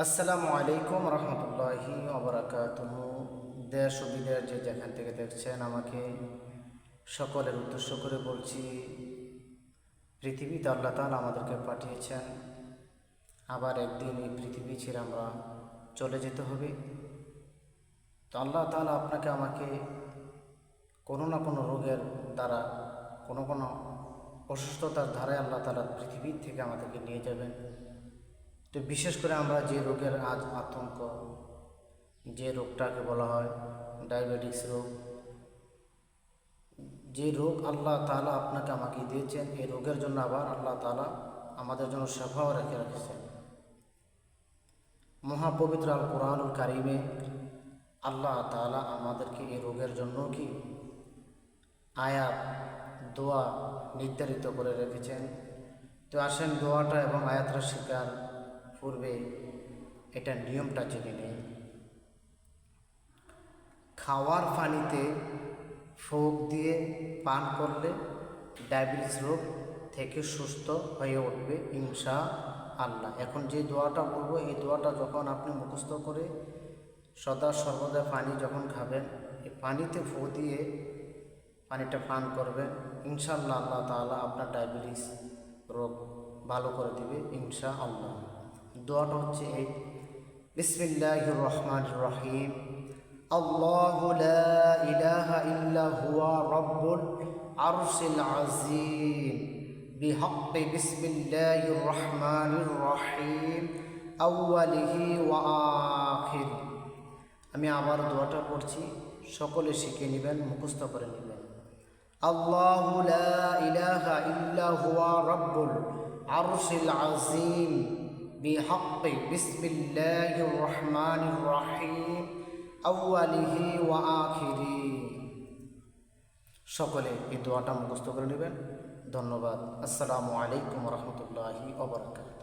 আসসালামু আলাইকুম রহমতুল্লাহি ওবরাকাতুহু। দেশ ও বিদেশ যে যেখান থেকে দেখছেন আমাকে সকলের উদ্দেশ্য করে বলছি, পৃথিবীতে আল্লাহ তাআলা আমাদেরকে পাঠিয়েছেন, আবার একদিন এই পৃথিবী ছেড়ে আমরা চলে যেতে হবে। তো আল্লাহ তাআলা আপনাকে আমাকে কোনো না কোনো রোগের দ্বারা, কোনো অসুস্থতার ধারায় আল্লাহ তাআলা পৃথিবীর থেকে আমাদেরকে নিয়ে যাবেন। তো বিশেষ করে আমরা যে রোগের আজ আতঙ্ক, যে রোগটাকে বলা হয় ডায়াবেটিস রোগ, যে রোগ আল্লাহ তাআলা আপনাকে আমাকে দিয়েছেন, এই রোগের জন্য আবার আল্লাহ তাআলা আমাদের জন্য সেবাও রেখে রেখেছেন। মহাপবিত্র আল কোরআনুল কারিমে আল্লাহ তাআলা আমাদেরকে এই রোগের জন্য কি আয়াত, দোয়া নির্ধারিত করে রেখেছেন। তো আসেন দোয়াটা এবং আয়াতটা শেখার পূর্বে এটা নিয়মটা জেনে নেই। খাওয়ার পানিতে ফোক দিয়ে পান করলে ডায়াবেটিস রোগ থেকে সুস্থ হয়ে উঠবে ইনশাআল্লাহ। এখন যে দোয়াটা বলবো, এই দোয়াটা যখন আপনি মুখস্থ করে সদা সর্বদা পানি যখন খাবেন, এই পানিতে ফোক দিয়ে পানিটা পান করবেন, ইনশাআল্লাহ আল্লাহ তাআলা আপনার ডায়াবেটিস রোগ ভালো করে দিবে ইনশাআল্লাহ। দোয়াটা হচ্ছে এই, বিসমিল্লাহির রহমানির রহিম, আল্লাহু লা ইলাহা ইল্লা হুয়া রাব্বুল আরশিল আযীম বিহাক্কি বিসমিল্লাহির রহমানির রহিম আউয়ালিহি ওয়া আখিরি। আমি আবার দোয়াটা পড়ছি, সকলে শিখে নেবেন, মুখস্থ করে নেবেন। আল্লাহু লা ইলাহা ইল্লা হুয়া রাব্বুল আরশিল আযীম বিহাক্কি বিসমিল্লাহির রহমানির রহিম আউয়ালিহি ওয়া আখিরি। সকলে এই দোয়াটা মুখস্থ করে নেবেন। ধন্যবাদ। আসসালামু আলাইকুম রহমতুল্লাহি ওয়া বারাকাতুহু।